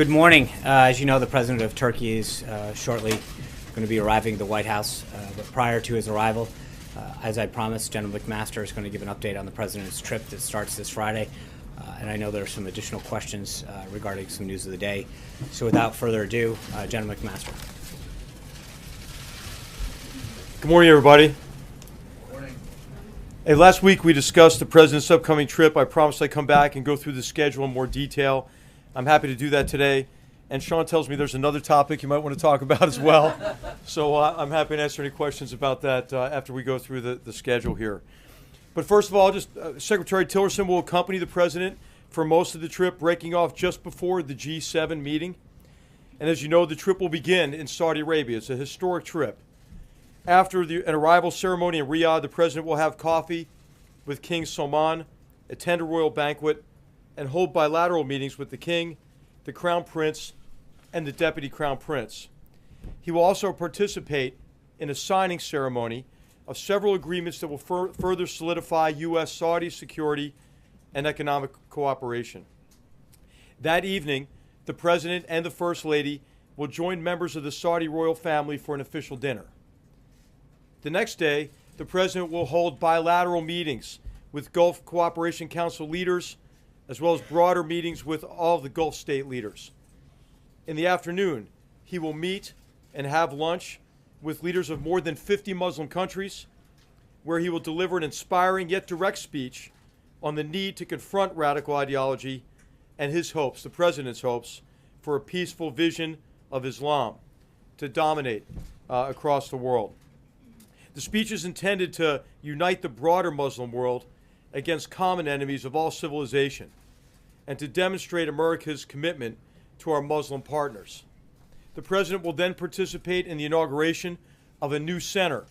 Good morning. As you know, the President of Turkey is shortly going to be arriving at the White House. But prior to his arrival, as I promised, General McMaster is going to give an update on the President's trip that starts this Friday. And I know there are some additional questions regarding some news of the day. So without further ado, General McMaster. Good morning, everybody. Good morning. Hey, last week we discussed the President's upcoming trip. I promised I'd come back and go through the schedule in more detail. I'm happy to do that today. And Sean tells me there's another topic you might want to talk about as well. So I'm happy to answer any questions about that after we go through the schedule here. But first of all, Secretary Tillerson will accompany the President for most of the trip, breaking off just before the G7 meeting. And as you know, the trip will begin in Saudi Arabia. It's a historic trip. After an arrival ceremony in Riyadh, the President will have coffee with King Salman, attend a royal banquet, and hold bilateral meetings with the King, the Crown Prince, and the Deputy Crown Prince. He will also participate in a signing ceremony of several agreements that will further solidify U.S.-Saudi security and economic cooperation. That evening, the President and the First Lady will join members of the Saudi royal family for an official dinner. The next day, the President will hold bilateral meetings with Gulf Cooperation Council leaders, as well as broader meetings with all of the Gulf state leaders. In the afternoon, he will meet and have lunch with leaders of more than 50 Muslim countries, where he will deliver an inspiring yet direct speech on the need to confront radical ideology and his hopes, the President's hopes, for a peaceful vision of Islam to dominate across the world. The speech is intended to unite the broader Muslim world against common enemies of all civilization and to demonstrate America's commitment to our Muslim partners. The President will then participate in the inauguration of a new center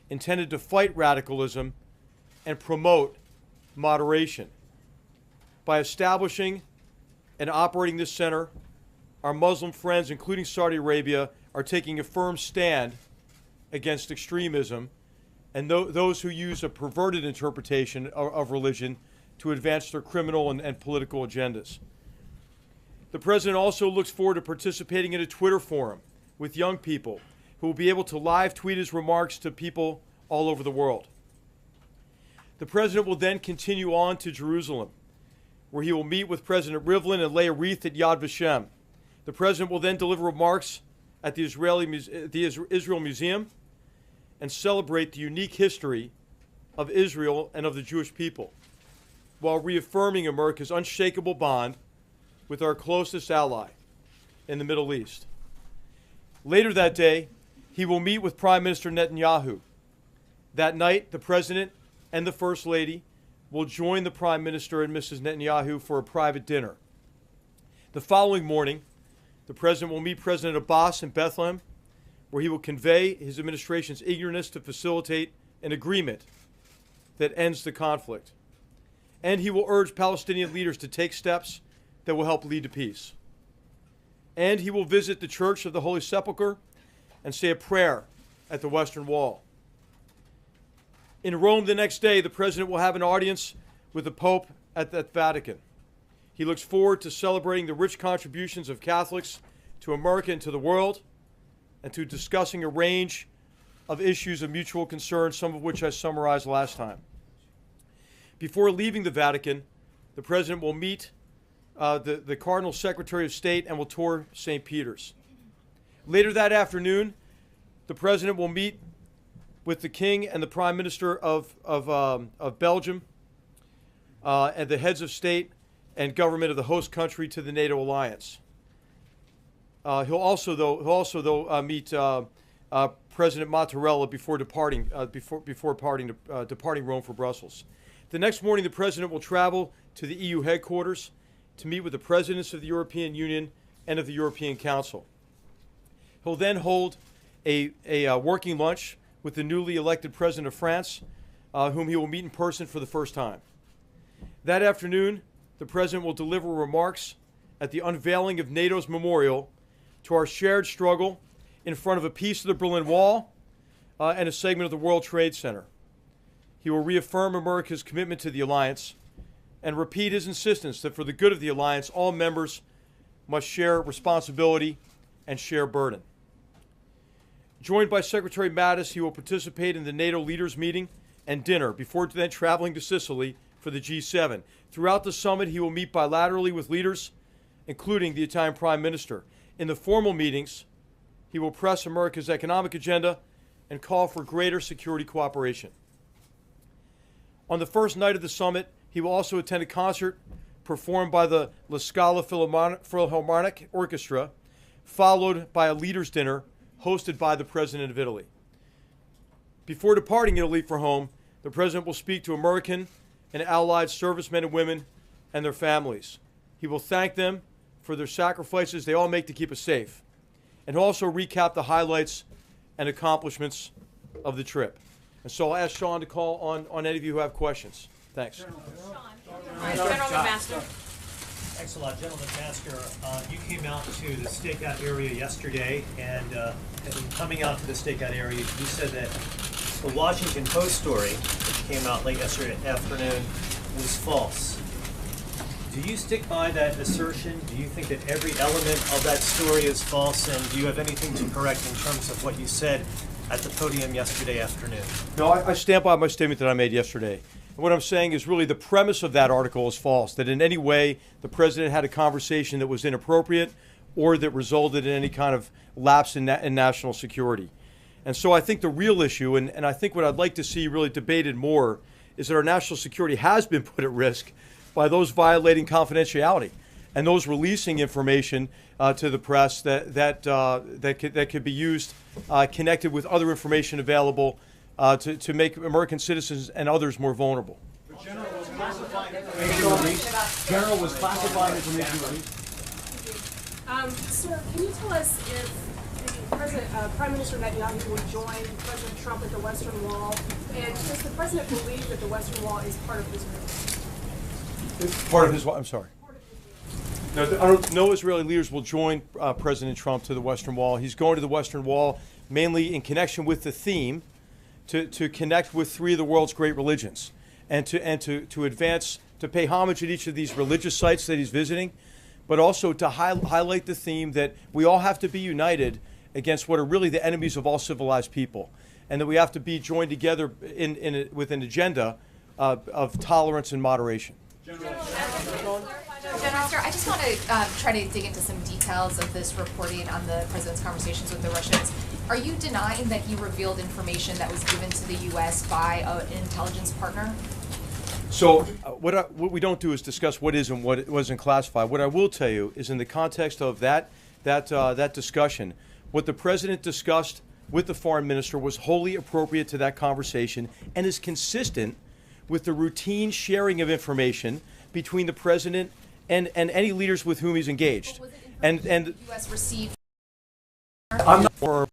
intended to fight radicalism and promote moderation. By establishing and operating this center, our Muslim friends, including Saudi Arabia, are taking a firm stand against extremism and those who use a perverted interpretation of religion to advance their criminal and political agendas. The President also looks forward to participating in a Twitter forum with young people who will be able to live tweet his remarks to people all over the world. The President will then continue on to Jerusalem, where he will meet with President Rivlin and lay a wreath at Yad Vashem. The President will then deliver remarks at the Israel Museum and celebrate the unique history of Israel and of the Jewish people, while reaffirming America's unshakable bond with our closest ally in the Middle East. Later that day, he will meet with Prime Minister Netanyahu. That night, the President and the First Lady will join the Prime Minister and Mrs. Netanyahu for a private dinner. The following morning, the President will meet President Abbas in Bethlehem, where he will convey his administration's eagerness to facilitate an agreement that ends the conflict. And he will urge Palestinian leaders to take steps that will help lead to peace. And he will visit the Church of the Holy Sepulchre and say a prayer at the Western Wall. In Rome the next day, the President will have an audience with the Pope at the Vatican. He looks forward to celebrating the rich contributions of Catholics to America and to the world, and to discussing a range of issues of mutual concern, some of which I summarized last time. Before leaving the Vatican, the President will meet the Cardinal Secretary of State and will tour St. Peter's. Later that afternoon, the President will meet with the King and the Prime Minister of Belgium and the heads of state and government of the host country to the NATO alliance. He'll also meet President Mattarella before departing Rome for Brussels. The next morning, the President will travel to the EU headquarters to meet with the presidents of the European Union and of the European Council. He'll then hold a working lunch with the newly elected President of France, whom he will meet in person for the first time. That afternoon, the President will deliver remarks at the unveiling of NATO's memorial to our shared struggle in front of a piece of the Berlin Wall and a segment of the World Trade Center. He will reaffirm America's commitment to the alliance and repeat his insistence that for the good of the alliance, all members must share responsibility and share burden. Joined by Secretary Mattis, he will participate in the NATO leaders meeting and dinner before then traveling to Sicily for the G7. Throughout the summit, he will meet bilaterally with leaders, including the Italian Prime Minister. In the formal meetings, he will press America's economic agenda and call for greater security cooperation. On the first night of the summit, he will also attend a concert performed by the La Scala Philharmonic Orchestra, followed by a leaders' dinner hosted by the President of Italy. Before departing Italy for home, the President will speak to American and Allied servicemen and women and their families. He will thank them for their sacrifices they all make to keep us safe, and also recap the highlights and accomplishments of the trip. And so I'll ask Sean to call on any of you who have questions. Thanks. General McMaster. Thanks a lot, General McMaster. You came out to the stakeout area yesterday, and in coming out to the stakeout area, you said that the Washington Post story, which came out late yesterday afternoon, was false. Do you stick by that assertion? Do you think that every element of that story is false, and do you have anything to correct in terms of what you said at the podium yesterday afternoon? No, I stand by my statement that I made yesterday. And what I'm saying is really the premise of that article is false, that in any way the President had a conversation that was inappropriate or that resulted in any kind of lapse in national security. And so I think the real issue, and I think what I'd like to see really debated more, is that our national security has been put at risk by those violating confidentiality and those releasing information to the press that could be used connected with other information available to make American citizens and others more vulnerable. The General was classifying information released. General was classifying information released. Sir, can you tell us if the Prime Minister Netanyahu will join President Trump at the Western Wall? And does the President believe that the Western Wall is part of Israel? It's part of his. I'm sorry. No Israeli leaders will join President Trump to the Western Wall. He's going to the Western Wall mainly in connection with the theme to connect with three of the world's great religions and to advance, to pay homage at each of these religious sites that he's visiting, but also to highlight the theme that we all have to be united against what are really the enemies of all civilized people, and that we have to be joined together with an agenda of tolerance and moderation. General, I just want to try to dig into some details of this reporting on the President's conversations with the Russians. Are you denying that he revealed information that was given to the U.S. by an intelligence partner? So what we don't do is discuss what is and what wasn't classified. What I will tell you is in the context of that discussion, what the President discussed with the Foreign Minister was wholly appropriate to that conversation and is consistent with the routine sharing of information between the President and any leaders with whom he's engaged. Was it And the U.S. received? I'm not for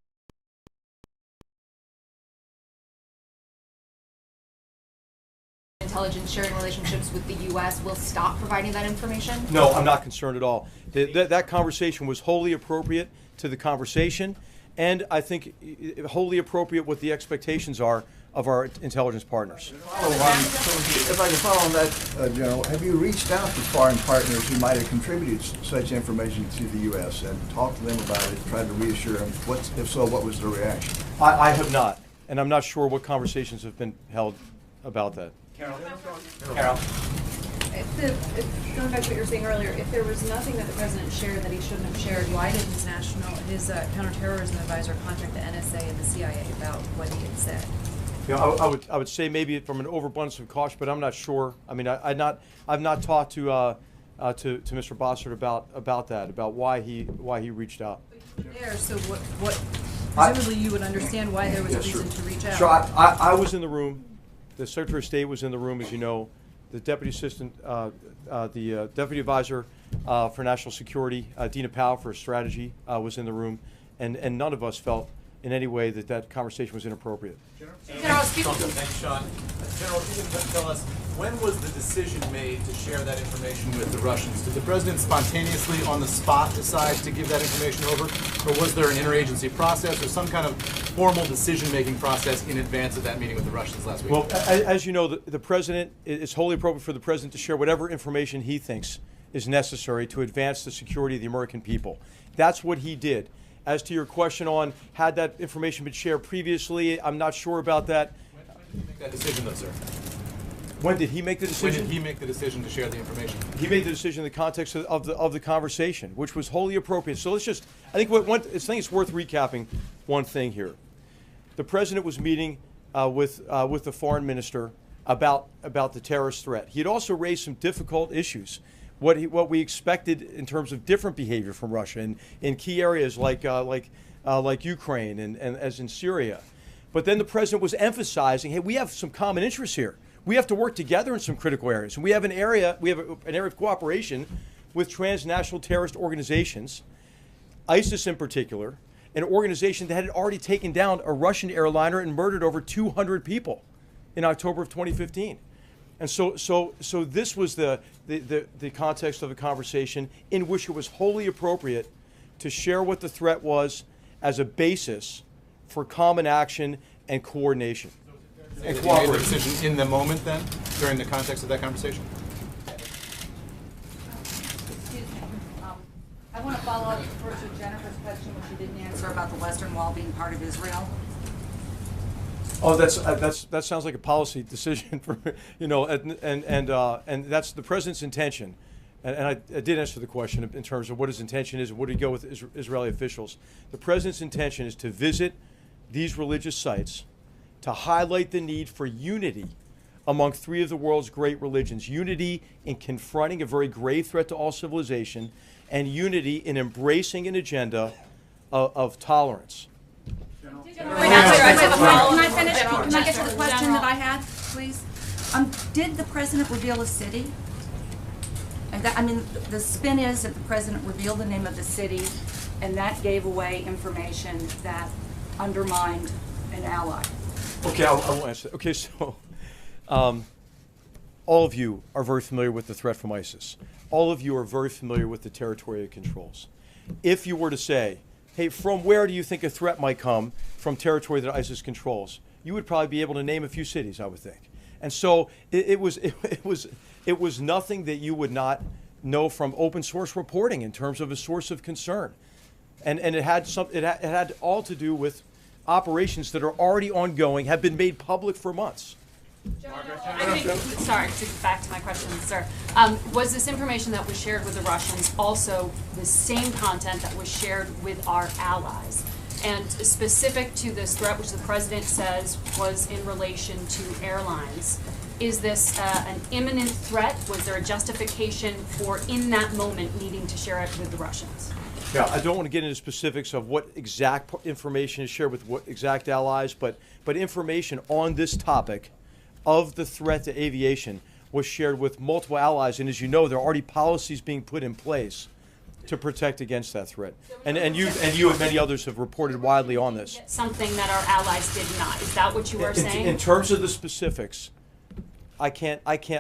Intelligence sharing relationships with the U.S. will stop providing that information? No, I'm not concerned at all. That conversation was wholly appropriate to the conversation, and I think wholly appropriate what the expectations are of our intelligence partners. If I can follow on that, General, have you reached out to foreign partners who might have contributed such information to the U.S. and talked to them about it, tried to reassure them? If so, what was their reaction? I have not, and I'm not sure what conversations have been held about that. Carol. Going back to what you were saying earlier, if there was nothing that the President shared that he shouldn't have shared, why did his counterterrorism advisor contact the NSA and the CIA about what he had said? You know, I would say maybe from an overabundance of caution, but I'm not sure. I mean, I've not talked to Mr. Bossert about that, about why he reached out. There, so what presumably you would understand why there was a reason to reach out. Sure, I was in the room. The Secretary of State was in the room, as you know. The Deputy Assistant, the Deputy Advisor for National Security, Dina Powell for Strategy, was in the room, and none of us felt in any way that conversation was inappropriate. Thanks, Sean. General, if you can tell us, when was the decision made to share that information with the Russians? Did the President spontaneously on the spot decide to give that information over, or was there an interagency process or some kind of formal decision-making process in advance of that meeting with the Russians last week? Well, as you know, the President, it's wholly appropriate for the President to share whatever information he thinks is necessary to advance the security of the American people. That's what he did. As to your question on had that information been shared previously, I'm not sure about that. When did he make that decision, though, sir? When did he make the decision? When did he make the decision to share the information? He made the decision in the context of the conversation, which was wholly appropriate. So let's just, I think it's worth recapping one thing here. The president was meeting with the foreign minister about the terrorist threat. He had also raised some difficult issues. What we expected in terms of different behavior from Russia in key areas like Ukraine and as in Syria. But then the president was emphasizing, hey, we have some common interests here. We have to work together in some critical areas. And we have an area of cooperation with transnational terrorist organizations, ISIS in particular, an organization that had already taken down a Russian airliner and murdered over 200 people in October of 2015. And so this was the context of the conversation in which it was wholly appropriate to share what the threat was as a basis for common action and coordination. And did you make the decision in the moment then, during the context of that conversation? Excuse me. I want to follow up first with Jennifer's question, which you didn't answer about the Western Wall being part of Israel. Oh, that sounds like a policy decision for and that's the president's intention. And I did answer the question in terms of what his intention is and where do you go with Israeli officials. The president's intention is to visit these religious sites to highlight the need for unity among three of the world's great religions. Unity in confronting a very grave threat to all civilization, and unity in embracing an agenda of tolerance. Can I finish? Can I get to the question that I had, please? Did the president reveal a city? The spin is that the president revealed the name of the city, and that gave away information that undermined an ally. Okay, I won't answer that. Okay, so all of you are very familiar with the threat from ISIS. All of you are very familiar with the territory it controls. If you were to say, hey, from where do you think a threat might come from territory that ISIS controls? You would probably be able to name a few cities, I would think. And so it was nothing that you would not know from open source reporting in terms of a source of concern. And it had all to do with operations that are already ongoing, have been made public for months. Sorry, to get back to my question, sir. Was this information that was shared with the Russians also the same content that was shared with our allies? And specific to this threat, which the president says was in relation to airlines, is this an imminent threat? Was there a justification for, in that moment, needing to share it with the Russians? Yeah, I don't want to get into specifics of what exact information is shared with what exact allies, but information on this topic of the threat to aviation was shared with multiple allies. And as you know, there are already policies being put in place to protect against that threat. And you and many others have reported widely on this. Something that our allies did not. Is that what you are saying? In terms of the specifics, I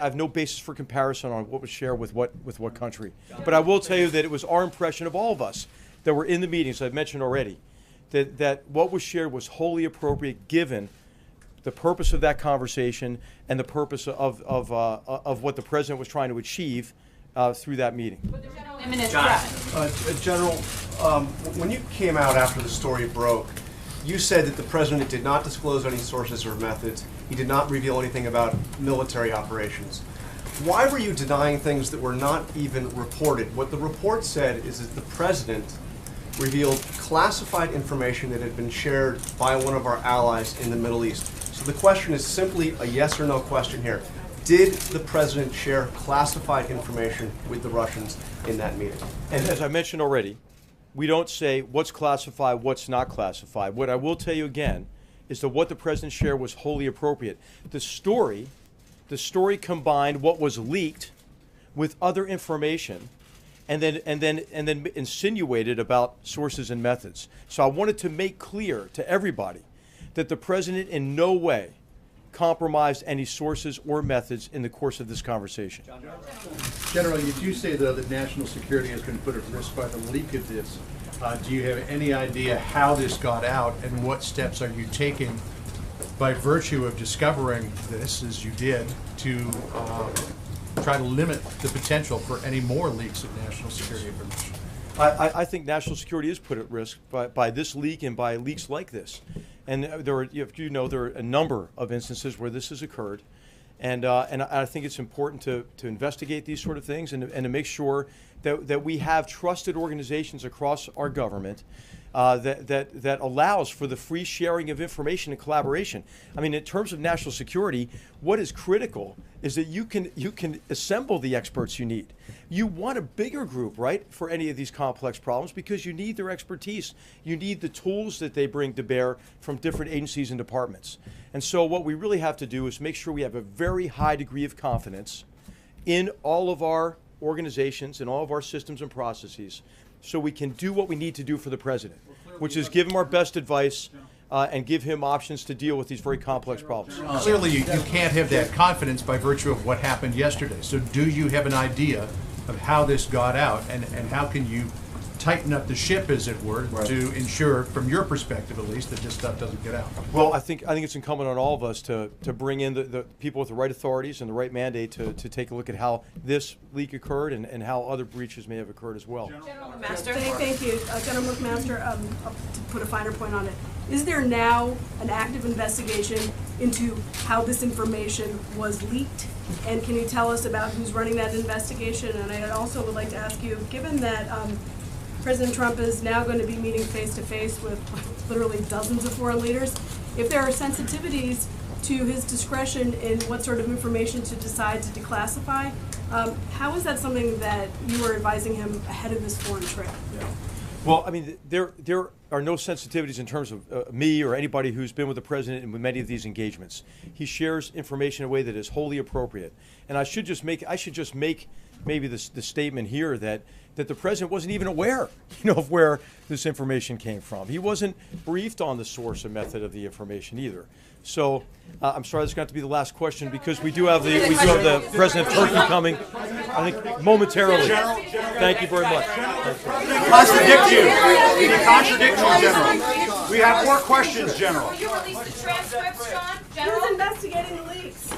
have no basis for comparison on what was shared with what country. But I will tell you that it was our impression of all of us that were in the meetings, I've mentioned already, that what was shared was wholly appropriate given the purpose of that conversation and the purpose of what the president was trying to achieve through that meeting. General, when you came out after the story broke, you said that the president did not disclose any sources or methods. He did not reveal anything about military operations. Why were you denying things that were not even reported? What the report said is that the president revealed classified information that had been shared by one of our allies in the Middle East. So the question is simply a yes or no question here. Did the president share classified information with the Russians in that meeting? And as I mentioned already, we don't say what's classified, what's not classified. What I will tell you again is that what the president shared was wholly appropriate. The story combined what was leaked with other information and then insinuated about sources and methods. So I wanted to make clear to everybody that the president in no way compromised any sources or methods in the course of this conversation. General, you do say, though, that national security has been put at risk by the leak of this. Do you have any idea how this got out, and what steps are you taking by virtue of discovering this, as you did, to try to limit the potential for any more leaks of national security information? I think national security is put at risk by this leak and by leaks like this. And there are, there are a number of instances where this has occurred. And I think it's important to investigate these sort of things and to make sure that we have trusted organizations across our government that allows for the free sharing of information and collaboration. I mean, in terms of national security, what is critical is that you can assemble the experts you need. You want a bigger group, right, for any of these complex problems because you need their expertise. You need the tools that they bring to bear from different agencies and departments. And so what we really have to do is make sure we have a very high degree of confidence in all of our organizations and all of our systems and processes so we can do what we need to do for the president, which is give him our best advice and give him options to deal with these very complex problems. Clearly, you can't have that confidence by virtue of what happened yesterday. So do you have an idea of how this got out, and how can you tighten up the ship, as it were, to ensure, from your perspective at least, that this stuff doesn't get out? Well, I think it's incumbent on all of us to bring in the people with the right authorities and the right mandate to take a look at how this leak occurred and how other breaches may have occurred as well. General McMaster. Thank you. General McMaster, to put a finer point on it, is there now an active investigation into how this information was leaked? And can you tell us about who's running that investigation? And I also would like to ask you, given that President Trump is now going to be meeting face-to-face with literally dozens of foreign leaders, if there are sensitivities to his discretion in what sort of information to decide to declassify, how is that something that you are advising him ahead of this foreign trip? Yeah. Well, I mean, there are no sensitivities in terms of me or anybody who's been with the president in many of these engagements. He shares information in a way that is wholly appropriate. And I should just make maybe the statement here that the president wasn't even aware, of where this information came from. He wasn't briefed on the source and method of the information either. So I'm sorry, this is going to have to be the last question because we do have the president of Turkey coming, I think, momentarily. Thank you very much. Contradict you. He contradicts you, General. We have more questions, General. Will you release the transcripts, Sean? Who's investigating the leaks?